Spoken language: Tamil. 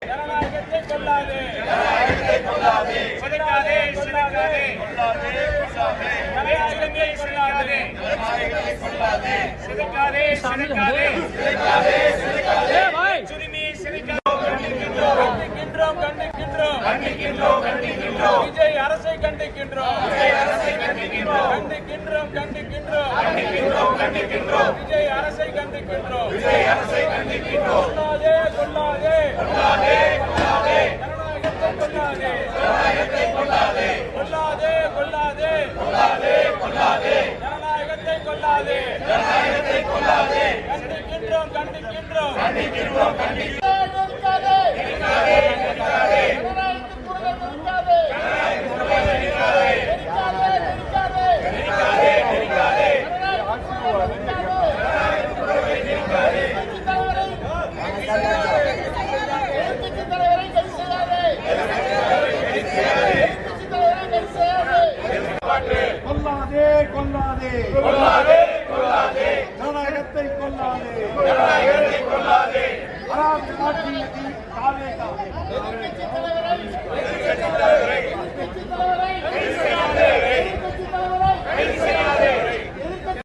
ஜனநாயகத்தை கொல்லாதே, சிதைக்காதே, ஜனநாயகத்தை கொல்லாதே, சிதைக்காதே, சுரிமை சிதைக்காதே, கண்டிக்கின்றோம், விஜய் அரசை கண்டிக்கின்றோம், விஜய் அரசை கண்டிக்கின்றோம், கொல்லாதே, ஜனநாயகத்தை கொல்லாதே, ஜனநாயகத்தை கொல்லாதே, கண்டிக்கின்றோம், கொல்லாதே, ஜனநாயகத்தை கொல்லாதே,